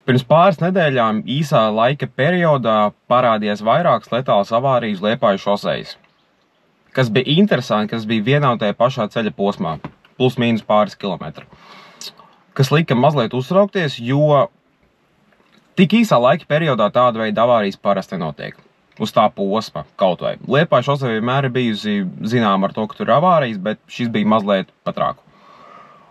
Pirms pāris nedēļām īsā laika periodā parādījās vairākas letālas avārijas Liepājas šosejas, kas bija interesanti, kas bija vienā un tajā pašā ceļa posmā, plus mīnus pāris kilometru, kas lika mazliet uztraukties, jo tik īsā laika periodā tāda veida avārijas parasti nenotiek. Uz tā posma kaut vai. Liepājas šoseja vienmēr ir bijusi zinām ar to, ka tur ir avārijas, bet šis bija mazliet patrāku.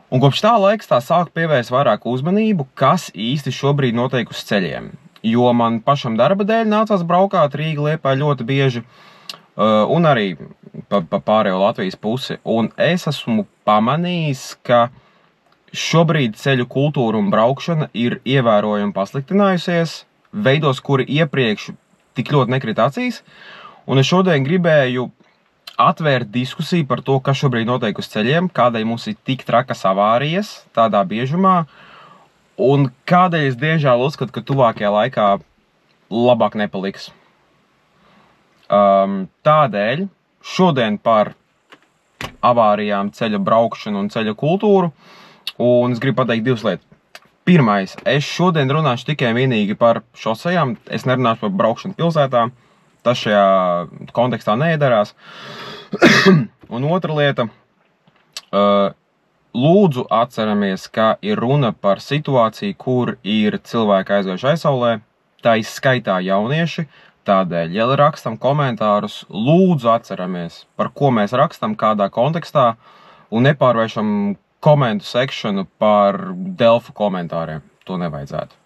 Un kopš tā laiks tā sāk pievērst vairāk uzmanību, kas īsti šobrīd notiek uz ceļiem. Jo man pašam darba dēļ nācās braukāt Rīga Liepāja ļoti bieži, un arī pa pārējo Latvijas pusi. Un es esmu pamanījis, ka šobrīd ceļu kultūra un braukšana ir ievērojami pasliktinājusies, veidos, kuri iepriekš tik ļoti nekrita acīs. Un es šodien gribēju atvērt diskusiju par to, kas šobrīd notiek uz ceļiem, kādēļ mums ir tik trakas avārijas tādā biežumā, un kādēļ es diemžēl uzskatu, ka tuvākajā laikā labāk nepaliks. Tādēļ šodien par avārijām, ceļa braukšanu un ceļa kultūru, un es gribu pateikt divas lietas. Pirmais, es šodien runāšu tikai vienīgi par šosejām, es nerunāšu par braukšanu pilsētā. Tas šajā kontekstā neiedarās. Un otra lieta, lūdzu atceramies, ka ir runa par situāciju, kur ir cilvēki aizgājuši aizsaulē, tā izskaitā jaunieši, tādēļ, ja rakstam komentārus, lūdzu atceramies, par ko mēs rakstam, kādā kontekstā, un nepārvēršam komentu sekšanu par Delfu komentāriem. To nevajadzētu.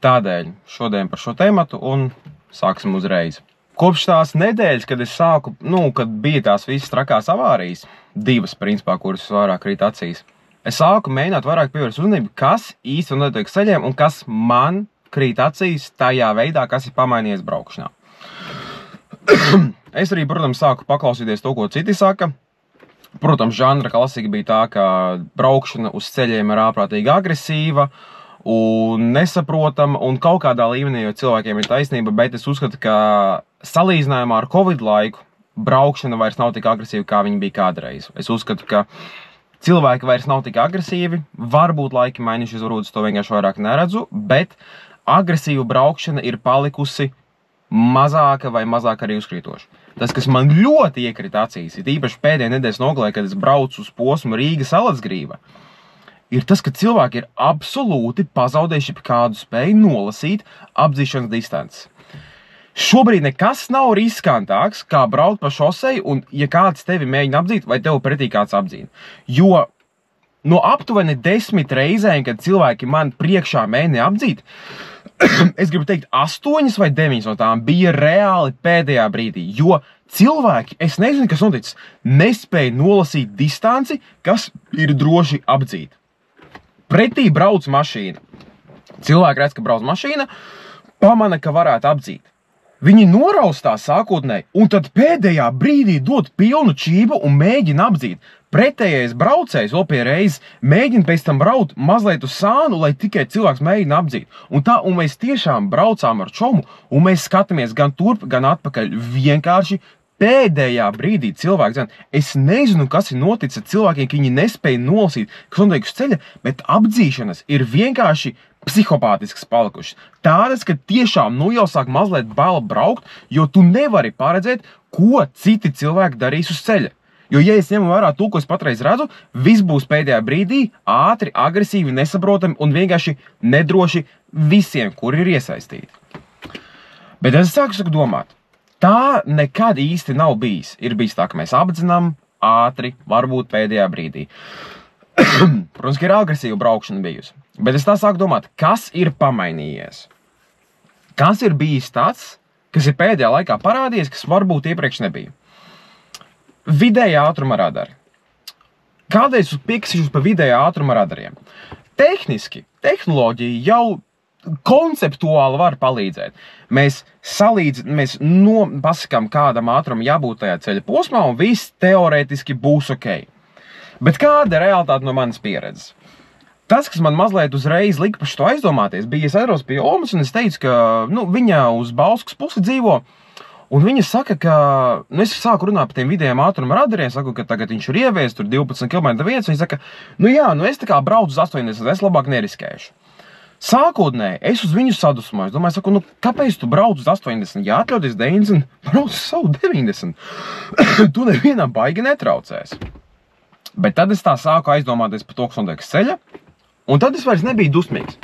Tādēļ šodien par šo tematu un sāksim uzreiz. Kopš tās nedēļas, kad es sāku, kad bija tās visas trakās avārijas, divas, principā, kuras vairāk krīt acīs, es sāku mēģināt vairāk pievērst uzmanību, kas īsti notiek ceļiem un kas man krīt acīs tajā veidā, kas ir pamainījies braukšanā. Es arī, protams, sāku paklausīties to, ko citi saka. Protams, žanra klasika bija tā, ka braukšana uz ceļiem ir ārprātīgi agresīva un nesaprotama, un kaut kādā līmenī, jo cilvēkiem ir taisnība, bet es uzskatu, ka salīdzinājumā ar Covid laiku braukšana vairs nav tik agresīva, kā viņa bija kādreiz. Es uzskatu, ka cilvēki vairs nav tik agresīvi, varbūt laiki mainījušies, varbūt es to vienkārši vairāk neredzu, bet agresīva braukšana ir palikusi mazāka vai mazāk arī uzkrītoša. Tas, kas man ļoti iekrita acīs, ir īpaši pēdējā nedēļas nogalē, kad es braucu uz posmu Rīga-Salacgrīva, ir tas, ka cilvēki ir absolūti pazaudējuši kādu spēju nolasīt apdzīšanas distances. Šobrīd nekas nav riskantāks, kā braukt pa šoseju, un ja kāds tevi mēģina apdzīt, vai tev pretī kāds apdzīna. Jo no aptuveni 10 reizēm, kad cilvēki man priekšā mēģina apdzīt, es gribu teikt, 8 vai 9 no tām bija reāli pēdējā brīdī, jo cilvēki, es nezinu, kas noticis, nespēja nolasīt distanci, kas ir droši apdzīt. Pretī brauc mašīna. Cilvēki redz, ka brauc mašīna, pamana, ka varētu apdzīt. Viņi noraustā sākotnēji, un tad pēdējā brīdī dod pilnu čību un mēģina apdzīt. Pretējais braucējs vēl pie reizes mēģina pēc tam braukt mazliet uz sānu, lai tikai cilvēks mēģina apdzīt. Un mēs tiešām braucām ar čomu, un mēs skatāmies gan turp, gan atpakaļ vienkārši pēdējā brīdī cilvēki zina. Es nezinu, kas ir noticis ar cilvēkiem, ka viņi nespēja nolasīt, kas notiek uz ceļa, bet apdzīšanas ir vienkārši psihopātisks palikušas. Tādas, ka tiešām jau sāk mazliet bail braukt, jo tu nevari paredzēt, ko citi cilvēki darīs uz ceļa. Jo, ja es ņemu vērā to, ko es patreiz redzu, viss būs pēdējā brīdī ātri, agresīvi, nesaprotami un vienkārši nedroši visiem, kuri ir iesaistīti. Bet es sāku domāt, tā nekad īsti nav bijis. Ir bijis tā, ka mēs apdzinām ātri, varbūt pēdējā brīdī. Protams, ka ir agresīva braukšana bijusi. Bet es tā sāku domāt, kas ir pamainījies? Kas ir bijis tāds, kas ir pēdējā laikā parādījies, kas varbūt iepriekš nebija? Vidējā ātruma radari. Kādēļ es piekasīšu par vidējā ātruma radariem? Tehniski, tehnoloģija jau konceptuāli var palīdzēt. Mēs pasakām, kādam ātrumam jābūt tajā ceļa posmā, un viss teorētiski būs ok. Bet kāda ir realitāte no manas pieredzes? Tas, kas man mazliet uzreiz lika par šo aizdomāties, bija, es aizbraucu pie Olmas, un es teicu, ka viņa uz Bauskas pusi dzīvo, un viņa saka, ka, es sāku runāt par tiem vidējiem ātruma radariem, saku, ka tagad viņš ir ievies, tur 12 km viens, viņa saka, es tā kā braucu uz 80, es labāk neriskēšu. Sākotnēji es uz viņu sadusmoju. Es domāju, saku, kāpēc tu brauc uz 80? Ja atļauties 90, brauc uz savu 90. Tu nevienam baigi netraucēs. Bet tad es tā sāku aizdomāties par to, kas notiek ceļa, un tad es vairs nebiju dusmīgs.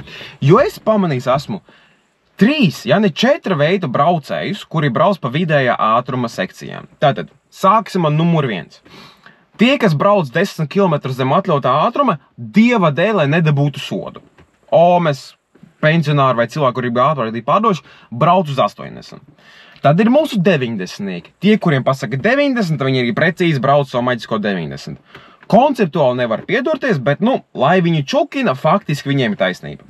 Jo es pamanīju, esmu 3, ja ne 4 veidu braucējus, kuri brauc pa vidējā ātruma sekcijām. Tātad, sāksim ar numur 1. Tie, kas brauc 10 km zem atļautā ātruma, dieva dēļ, lai nedabūtu sodu. Omes, pensionāri vai cilvēki, kuri ir ātrāk pārdoši, brauc uz 80. Tad ir mūsu 90-nieki. Tie, kuriem pasaka 90, viņi arī precīzi brauc savu maģisko 90. Konceptuāli nevar piedurties, bet, lai viņi čukina, faktiski viņiem ir taisnība.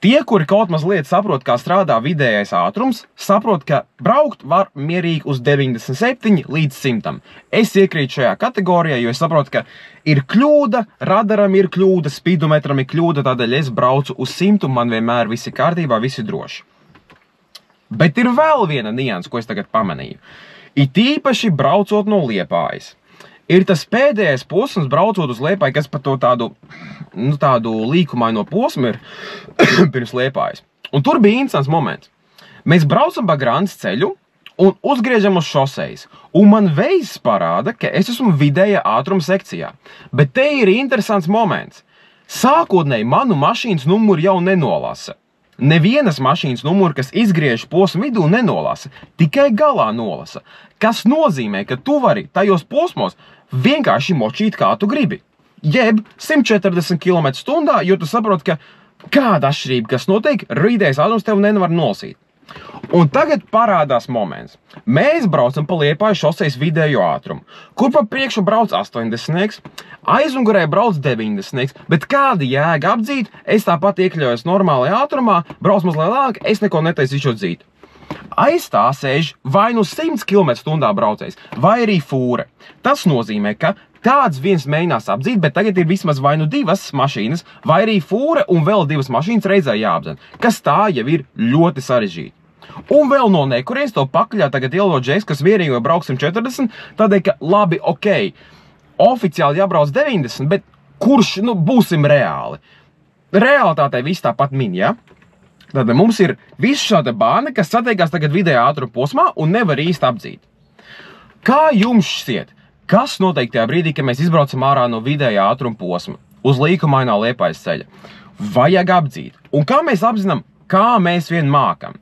Tie, kuri kaut mazliet saprot, kā strādā vidējais ātrums, saprot, ka braukt var mierīgi uz 97 līdz 100. Es iekrītu šajā kategorijā, jo es saprotu, ka ir kļūda, radaram ir kļūda, spidometram ir kļūda, tādēļ es braucu uz 100, man vienmēr viss ir kārtībā, viss ir droši. Bet ir vēl viena nianse, ko es tagad pamanīju. It īpaši braucot no Liepājas. Ir tas pēdējais posms, braucot uz Liepāju, kas par to tādu līkumaino posmu ir pirms Liepājas. Un tur bija interesants moments. Mēs braucam pa Grandes ceļu un uzgriežam uz šosejas. Un man veizes parāda, ka es esmu vidējā ātruma sekcijā. Bet te ir interesants moments. Sākotnēji manu mašīnas numuru jau nenolasa. Nevienas mašīnas numuru, kas izgriež posmu vidū, nenolasa. Tikai galā nolasa. Kas nozīmē, ka tu vari tajos posmos vienkārši močīt, kā tu gribi. Jeb 140 km/h, jo tu saproti, ka kāda atšķirība, kas notiek, vidējais ātrums tev nevar nolasīt. Un tagad parādās moments. Mēs braucam pa Liepāju šosejas vidējo ātrumu, kur pa priekšu brauc 80, aizmugurē brauc 90, bet kāda jēga apdzīt, es tāpat iekļaujos normālajā ātrumā, brauc mazliet lēnāk, es neko netaisīšu dzīt. Aiz tā sēž vai 100 km/h braucējs, vai arī fūre. Tas nozīmē, ka kāds viens mēģinās apdzīt, bet tagad ir vismaz vai 2 mašīnas, vai arī fūre un vēl 2 mašīnas reizē jāapdzen, kas tā jau ir ļoti sarežģīti. Un vēl no nekurienes to pakaļā tagad ielot džeks, kas vienīgi brauc 140, tādēļ, ka labi, ok, oficiāli jābrauc 90, bet kurš, būsim reāli. Realitātei viss tāpat min, ja? Tad mums ir visu šāda bāna, kas satiekās tagad vidējā ātruma posmā un nevar īsti apdzīt. Kā jums šķiet, kas notiek tajā brīdī, kad mēs izbraucam ārā no vidējā ātruma posma uz līkumainā Liepājas ceļa? Vajag apdzīt. Un kā mēs apzinām, kā mēs vien mākam?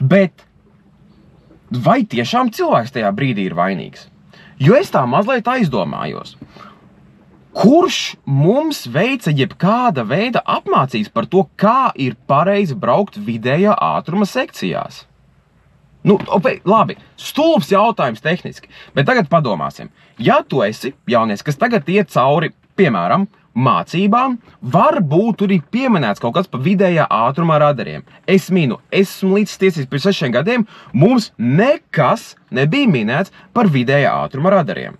Bet vai tiešām cilvēks tajā brīdī ir vainīgs? Jo es tā mazliet aizdomājos. Kurš mums veica jebkāda veida apmācības par to, kā ir pareizi braukt vidējā ātruma sekcijās? Labi, stulbs jautājums tehniski, bet tagad padomāsim. Ja tu esi jaunieks, kas tagad iet cauri, piemēram, mācībām, varbūt tur ir pieminēts kaut kas par vidējā ātruma radariem. Es esmu līdz tiesības pirms 6 gadiem, mums nekas nebija minēts par vidējā ātruma radariem.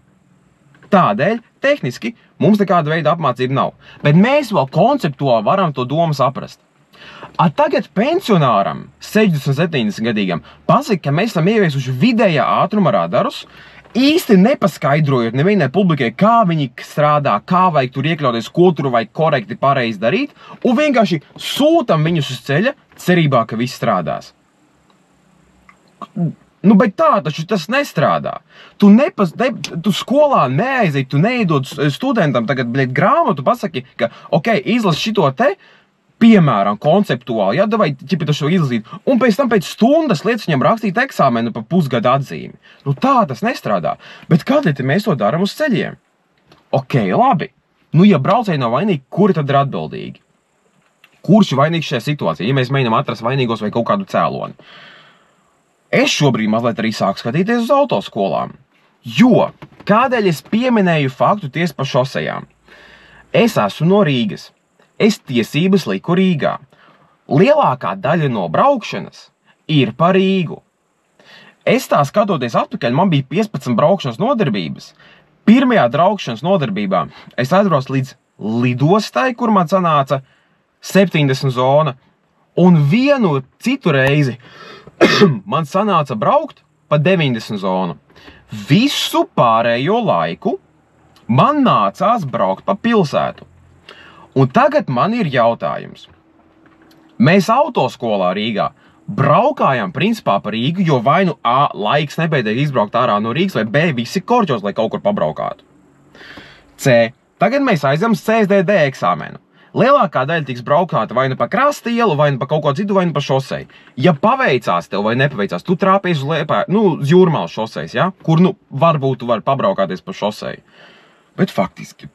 Tādēļ, tehniski, mums nekāda veida apmācība nav. Bet mēs vēl konceptuāli varam to domu saprast. Tagad pensionāram, 60-70 gadīgam, pasaka, ka mēs esam ieviesuši vidējā ātruma radarus, īsti nepaskaidrojot nevienai publikai, kā viņi strādā, kā vajag tur iekļauties, ko tur vajag korekti pareizi darīt, un vienkārši sūtam viņus uz ceļa, cerībā, ka viss strādās. Bet tā taču tas nestrādā. Tu skolā neaiziet, tu neiedod studentam tagad grāmatu, pasaki, ka, ok, izlas šito te, piemēram, konceptuāli, ja, vai ķipi to šo izlasīt, un pēc tam pēc stundas lietas viņam rakstīt eksāmenu pa pusgada atzīmi. Tā tas nestrādā. Bet kādēļ mēs to darām uz ceļiem? Ok, labi. Ja braucēji nav vainīgi, kuri tad ir atbildīgi? Kurš ir vainīgs šajā situācijā, ja mēs mēģinām atrast vainīgos vai kaut kādu cēloni? Es šobrīd mazliet arī sāku skatīties uz autoskolām. Jo, kādēļ es pieminēju faktu tieši par šosejām? Es esmu no Rīgas. Es tiesības liku Rīgā. Lielākā daļa no braukšanas ir pa Rīgu. Es tā skatoties atpakaļ, man bija 15 braukšanas nodarbības. Pirmajā braukšanas nodarbībā es aizbraucu līdz lidostai, kur man sanāca 70 zona, un vienu citu reizi man sanāca braukt pa 90 zonu. Visu pārējo laiku man nācās braukt pa pilsētu. Un tagad man ir jautājums. Mēs autoskolā Rīgā braukājām principā pa Rīgu, jo vai nu A, laiks nebeidzēja izbraukt ārā no Rīgas, vai B, visi korķos, lai kaut kur pabraukātu. C. Tagad mēs aizjām uz CSDD eksāmenu. Lielākā daļa tiks braukāta vai nu pa krasta ielu, vai nu pa kaut ko citu, vai nu pa šoseju. Ja paveicās tev vai nepaveicās, tu trāpies uz Jūrmalas šosejas, ja? Kur, varbūt tu vari pabraukāties pa šoseju. Bet faktiski,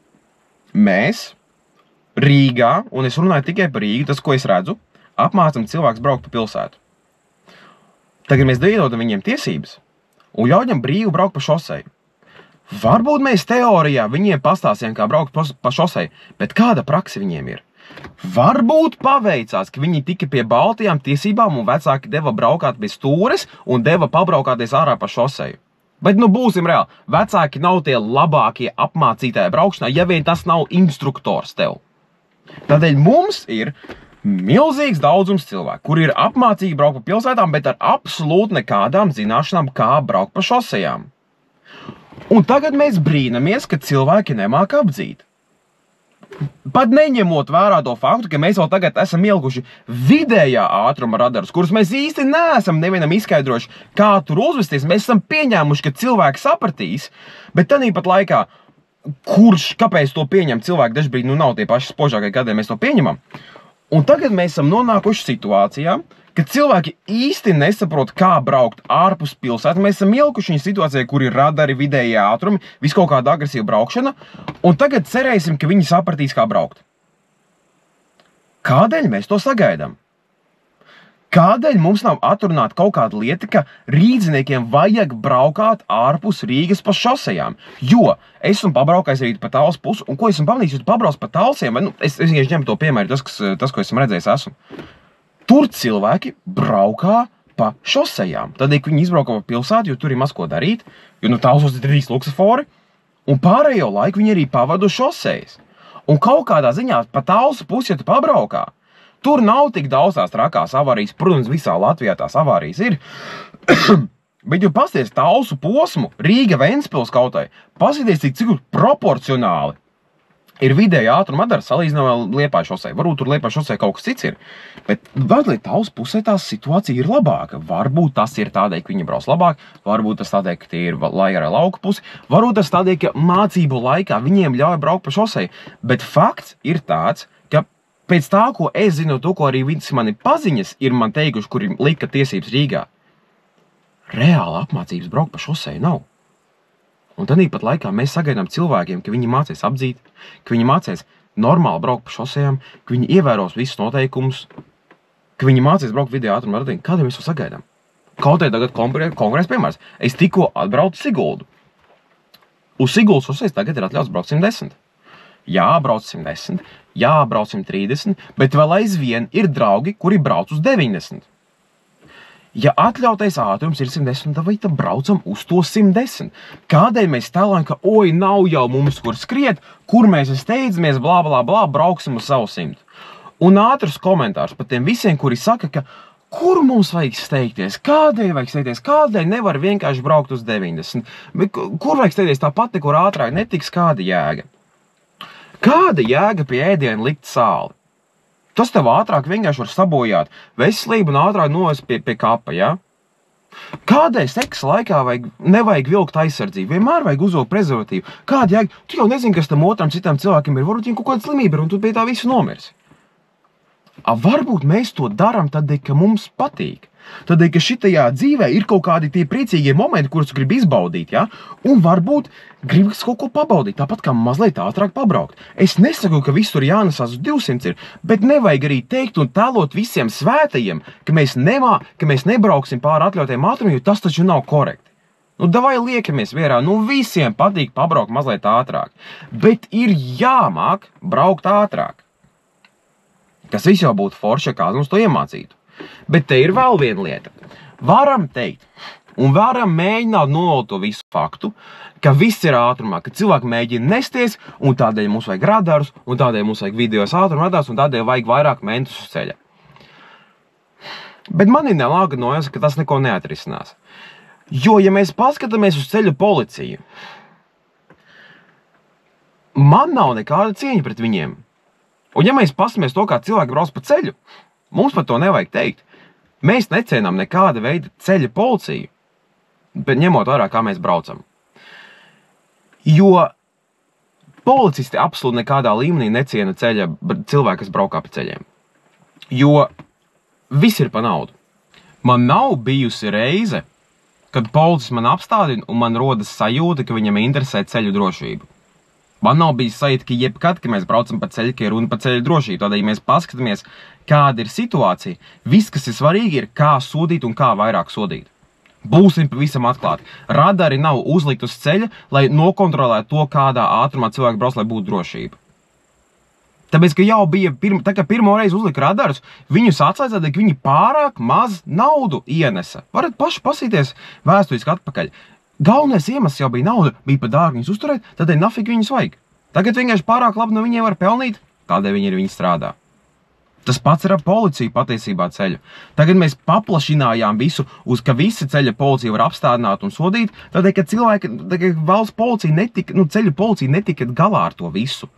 mēs Rīgā, un es runāju tikai par Rīgu, tas, ko es redzu, apmācam cilvēks braukt pa pilsētu. Tagad mēs dodam viņiem tiesības un ļaujam brīvi braukt pa šoseju. Varbūt mēs teorijā viņiem pastāstījām, kā braukt pa šoseju, bet kāda praksa viņiem ir? Varbūt paveicās, ka viņi tika pie baltajām tiesībām un vecāki deva braukāt bez stūres un deva pabraukāties ārā pa šoseju. Bet būsim reāli, vecāki nav tie labākie apmācītāji braukšanā, ja vien tas nav instruktors tev. Tādēļ mums ir milzīgs daudzums cilvēku, kuri ir apmācīgi braukt pa pilsētām, bet ar absolūti nekādām zināšanām, kā braukt pa šosejām. Un tagad mēs brīnamies, ka cilvēki nemāk apdzīt. Pat neņemot vērā to faktu, ka mēs vēl tagad esam ielikuši vidējā ātruma radarus, kurus mēs īsti neesam nevienam izskaidrojuši, kā tur uzvesties. Mēs esam pieņēmuši, ka cilvēki sapratīs, bet tāpat laikā, kāpēc to pieņem cilvēki, dažbrīd nav tie paši spožākie, kādēļ mēs to pieņemam. Un tagad mēs esam nonākuši situācijā, ka cilvēki īsti nesaprot, kā braukt ārpus pilsētu. Mēs esam ielikuši viņa situācijā, kur ir radari, vidējie ātrumi, visu kaut kāda agresīva braukšana, un tagad cerēsim, ka viņi sapratīs, kā braukt. Kādēļ mēs to sagaidām? Kādēļ mums nav atrunāta kaut kāda lieta, ka rīdziniekiem vajag braukāt ārpus Rīgas pa šosejām? Jo es esmu pabraukājis arī pa Talsu pusi, un ko esmu pamanījis, ja tu pabrauc pa Talsiem, es vienkārši ņemu to piemēru, tas, ko esmu redzējis esmu. Tur cilvēki braukā pa šosejām. Tādēļ, ka viņi izbrauka pa pilsētu, jo tur ir maz ko darīt, jo Talsos ir 3 luksafori, un pārējo laiku viņi arī pavadu šosejas. Un kaut kādā ziņā pa Talsu pusi, ja tu pabraukā, tur nav tik daudz tās trakās avārijas. Protams, visā Latvijā tās avārijas ir. Bet, ja pasties Talsu posmu, Rīga-Ventspils kautai, pasties, cik proporcionāli ir vidēja ātruma radars salīdzinājumā Liepājas šosei. Varbūt tur Liepājas šosei kaut kas cits ir. Bet varbūt Talsu pusē tā situācija ir labāka. Varbūt tas ir tādēļ, ka viņi brauc labāk. Varbūt tas tādēļ, ka tie ir ar lauka pusi. Varbūt tas tādēļ, ka mācību laikā viņiem ļauj braukt pa šosei. Bet fakts ir tāds, ka pēc tā, ko es zinu, to, ko arī visi mani paziņas ir man teikuši, kuri lika tiesības Rīgā, reāla apmācības braukt pa šosei nav. Un tāpat laikā mēs sagaidām cilvēkiem, ka viņi mācīs apdzīt, ka viņi mācīs normāli braukt pa šosejām, ka viņi ievēros visus noteikumus, ka viņi mācīs braukt vidējā ātruma radariem. Kādēļ mēs to sagaidām? Kaut arī tagad konkrēts piemērs. Es tikko atbraucu Siguldu. Uz Siguldas šosejas tagad ir atļauts braukt 110. Jā, brauc 110, jā, brauc 130, bet vēl aizvien ir draugi, kuri brauc uz 90. Ja atļautais ātrums ir 110, tad braucam uz to 110. Kādēļ mēs tēlājam, ka nav jau mums kur skriet, kur mēs steidzamies, blā, blā, blā, brauksim uz savu 100. Un ātrs komentārs par tiem visiem, kuri saka, ka kur mums vajag steigties, kādēļ vajag steigties, kādēļ nevar vienkārši braukt uz 90. Kur vajag steigties tāpat, kur ātrāk netiks kāda jēga? Kāda jēga pie ēdiena likt sāli? Tas tev ātrāk vienkārši var sabojāt veselību un ātrāk novest pie kapa, ja? Kādēļ seksa laikā nevajag vilkt aizsardzību? Vienmēr vajag uzvilkt prezervatīvu. Kāda jēga? Tu jau nezini, kas tam otram citam cilvēkiem ir. Varbūt viņam kaut kāda slimība ir un tu pie tā visu nomirsi. Varbūt mēs to darām tādēļ, ka mums patīk. Tādēļ, ka šitajā dzīvē ir kaut kādi tie priecīgie momenti, kurus tu gribi izbaudīt, ja? Un varbūt gribas kaut ko pabaudīt, tāpat kā mazliet ātrāk pabraukt. Es nesaku, ka viss tur jānesās uz 200 ir, bet nevajag arī teikt un tēlot visiem svētajiem, ka mēs nebrauksim pāri atļautiem ātrumiem, jo tas taču nav korekti. Davai liekamies vierā, visiem patīk pabraukt mazliet ātrāk, bet ir jāmāk braukt ātrāk. Kas viss jau būtu forši, ja kāds mums to iemācītu. Bet te ir vēl viena lieta. Varam teikt, un varam mēģināt novēlt to visu faktu, ka viss ir ātrumā, ka cilvēki mēģina nesties, un tādēļ mums vajag radarus, un tādēļ mums vajag vidējos ātruma radars, un tādēļ vajag vairāk mentus uz ceļa. Bet man ir nelāga nojausa, ka tas neko neatrisinās. Jo, ja mēs paskatāmies uz ceļu policiju, man nav nekāda cieņa pret viņiem. Un ja mēs paskatāmies to, kā cilvēki brauc pa ceļu, Mums par to nevajag teikt. Mēs necienām nekāda veida ceļa policiju, bet ņemot vērā, kā mēs braucam. Jo policisti absolūti nekādā līmenī neciena cilvēku, kas braukā pa ceļiem. Jo viss ir pa naudu. Man nav bijusi reize, kad policists man apstādina un man rodas sajūta, ka viņam interesē ceļu drošību. Man nav bijis sajūta, ka jebkad, kad mēs braucam pa ceļu, ka ir runa pa ceļu drošību. Tādēļ, ja mēs paskatāmies, kāda ir situācija, viss, kas ir svarīgi, ir kā sodīt un kā vairāk sodīt. Būsim pavisam atklāti. Radari nav uzlikt uz ceļa, lai nokontrolētu to, kādā ātrumā cilvēki brauc, lai būtu drošība. Tāpēc, ka jau bija, pirmo reizi uzlika radarus, viņus atslēdz, ka viņi pārāk maz naudu ienesa. Varat paši pasīties vēsturiski atpakaļ. Galvenais iemesls jau bija nauda, bija pa dārgi viņus uzturēt, tādēļ nafik viņus vajag. Tagad vienkārši pārāk labi no viņiem var pelnīt, tādēļ viņi strādā. Tas pats ir ar policiju patiesībā ceļu. Tagad mēs paplašinājām visu, ka visi ceļa policija var apstādināt un sodīt, tādēļ, ka valsts policija ceļu policija netika galā ar to visu.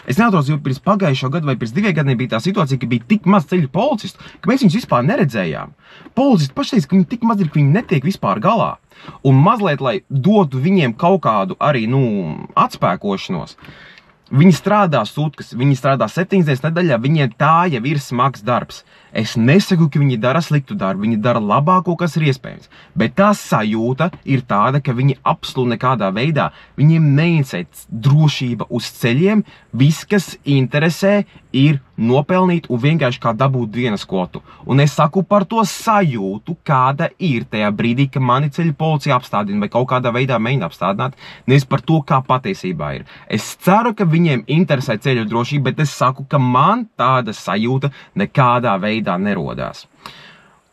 Es neatceros, jo pirms pagājušo gadu vai pirms 2 gadiem bija tā situācija, ka bija tik maz ceļu policistu, ka mēs viņus vispār neredzējām. Policisti paši teica, ka viņi tik maz ir, ka viņi netiek vispār galā. Un mazliet, lai dotu viņiem kaut kādu arī, atspēkošanos, viņi strādā sutkas, viņi strādā 7 dienas nedēļā, viņiem tā jau ir smags darbs. Es nesaku, ka viņi dara sliktu darbu, viņi dara labāko, kas ir iespējams. Bet tā sajūta ir tāda, ka viņi absolūti nekādā veidā, viņiem neinteresē drošība uz ceļiem, viss, kas interesē, ir nopelnīt un vienkārši kā dabūt dienas kvotu. Un es saku par to sajūtu, kāda ir tajā brīdī, ka mani ceļu policija apstādina vai kaut kādā veidā mēģina apstādināt, nevis par to, kā patiesībā ir. Es ceru, ka viņiem interesē ceļu drošība, bet es saku, ka man tāda sajūta nekādā veidā nerodās.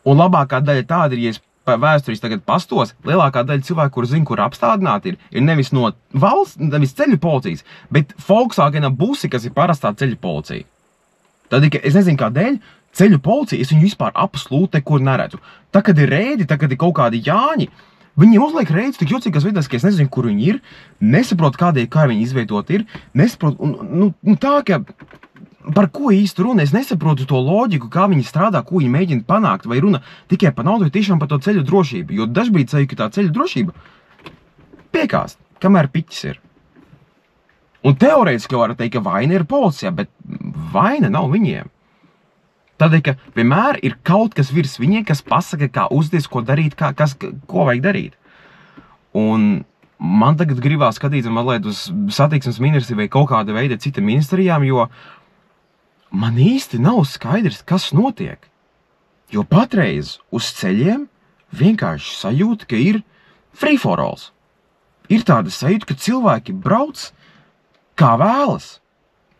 Un labākā daļa tāda ir, ja es vēsturis tagad pastos, lielākā daļa cilvēku, kur zina, kur apstādināti ir nevis no valsts, nevis ceļu policijas, bet Volkswagena busi, kas ir parastā ceļu policija. Tad, es nezinu kādēļ, ceļu policija, es viņu vispār absolūti nekur neredzu. Tā, kad ir reidi, tā, kad ir kaut kādi Jāņi, viņiem uzliek reidus tik jocīgās vietās, ka es nezinu, kur viņi ir, nesaprotu, kā viņi izveidot ir, nesaprotu, tā, ka par ko īsti runa, es nesaprotu to loģiku, kā viņi strādā, ko viņi mēģina panākt, vai runa tikai par naudu, vai tiešām par to ceļu drošību, jo dažbrīd ceļu, ka tā ceļu drošība piekāst, kamēr piķis ir. Un teorētiski var teikt, ka vaina ir policijā, bet vaina nav viņiem. Tādēļ, ka vienmēr ir kaut kas virs viņiem, kas pasaka, kā uzties, ko darīt, ko vajag darīt. Un man tagad gribās skatīt mazliet uz satiksmes ministriju vai kaut kāda veida cita ministrijām, jo man īsti nav skaidrs, kas notiek. Jo patreiz uz ceļiem vienkārši sajūta, ka ir free for alls. Ir tāda sajūta, ka cilvēki brauc kā vēlas,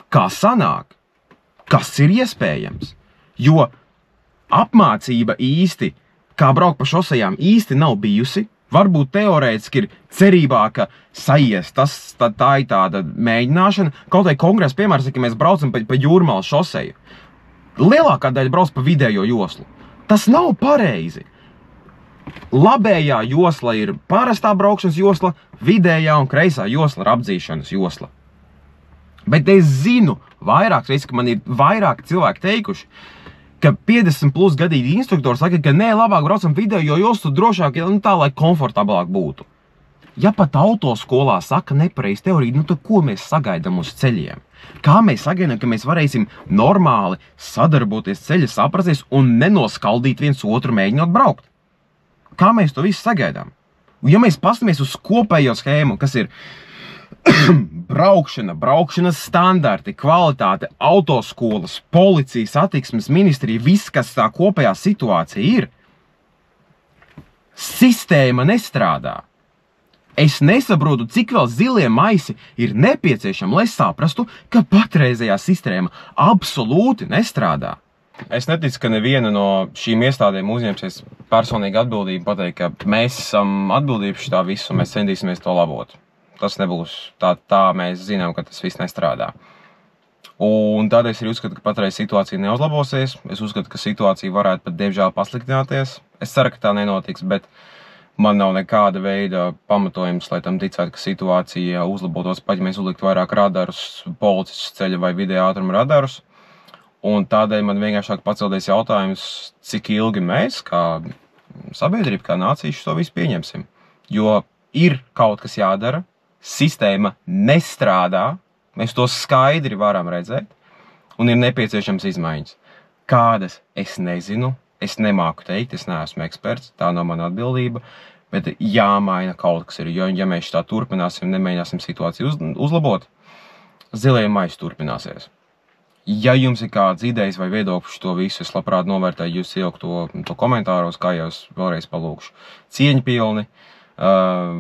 kā sanāk, kas ir iespējams. Jo apmācība īsti, kā braukt pa šosejām, īsti nav bijusi. Varbūt teorētiski ir cerībā, ka saies, tā ir tāda mēģināšana. Kaut vai kongresa piemērs, ka mēs braucam pa Jūrmalas šoseju. Lielākā daļa brauc pa vidējo joslu. Tas nav pareizi. Labējā josla ir parastā braukšanas josla, vidējā un kreisā josla ir apdzīšanas josla. Bet es zinu vairākas reizes, ka man ir vairāk cilvēki teikuši, ka 50+ gadīgi instruktori saka, ka nē, labāk braucam vidējo joslu drošāk, tā, lai komfortablāk būtu. Ja pat autoskolā saka nepareizi teoriju, tad ko mēs sagaidām uz ceļiem? Kā mēs sagaidām, ka mēs varēsim normāli sadarboties ceļa saprasties un nenoskaldīt viens otru mēģinot braukt? Kā mēs to visu sagaidām? Ja mēs pastamies uz kopējo schēmu, kas ir braukšanas standarti, kvalitāte, autoskolas, policija, satiksmes ministrija, viss, kas tā kopējā situācija ir, sistēma nestrādā. Es nesaprotu, cik vēl zilie maisi ir nepieciešami, lai saprastu, ka patreizējā sistēma absolūti nestrādā. Es neticu, ka neviena no šīm iestādēm uzņemsies personīgi atbildību pateikt, ka mēs esam atbildīgi par šitā visu un mēs centīsimies to labot. Tas nebūs tā mēs zinām, ka tas viss nestrādā. Un tādēļ es arī uzskatu, ka patreiz situācija neuzlabosies. Es uzskatu, ka situācija varētu pat diemžēl pasliktināties. Es ceru, ka tā nenotiks, bet man nav nekāda veida pamatojums, lai tam ticētu, ka situācija uzlabotos, pat ja mēs uzliktu vairāk radarus, policistus ceļa vai vidējā ātruma radarus. Un tādēļ man vienkāršāk pacelties jautājums, cik ilgi mēs, kā sabiedrība, kā nācija, to visu pieņemsim. Jo ir kaut kas jādara, sistēma nestrādā, mēs to skaidri varam redzēt, un ir nepieciešams izmaiņas. Kādas? Es nezinu, es nemāku teikt, es neesmu eksperts, tā nav mana atbildība, bet jāmaina kaut kas ir, jo ja mēs tā turpināsim, nemēģināsim situāciju uzlabot, zilie maisi turpināsies. Ja jums ir kādas idejas vai viedokļi to visu, es labprāt novērtēju, jūs ielikt to komentāros, kā jau es vēlreiz palūkšu. Cieņpilni.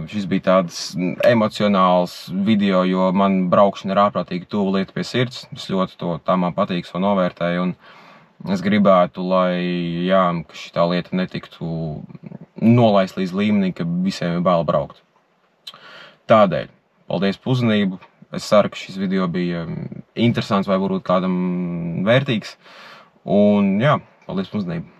Šis bija tāds emocionāls video, jo man braukšana ir ārprātīgi tuva lieta pie sirds. Es ļoti tā man patīk, to novērtēju, un es gribētu, lai ka šitā lieta netiktu nolaist līdz līmenī, ka visiem ir bail braukt. Tādēļ, paldies par uzmanību. Es ceru, ka šis video bija interesants vai varbūt kādam vērtīgs. Un paldies par uzmanību.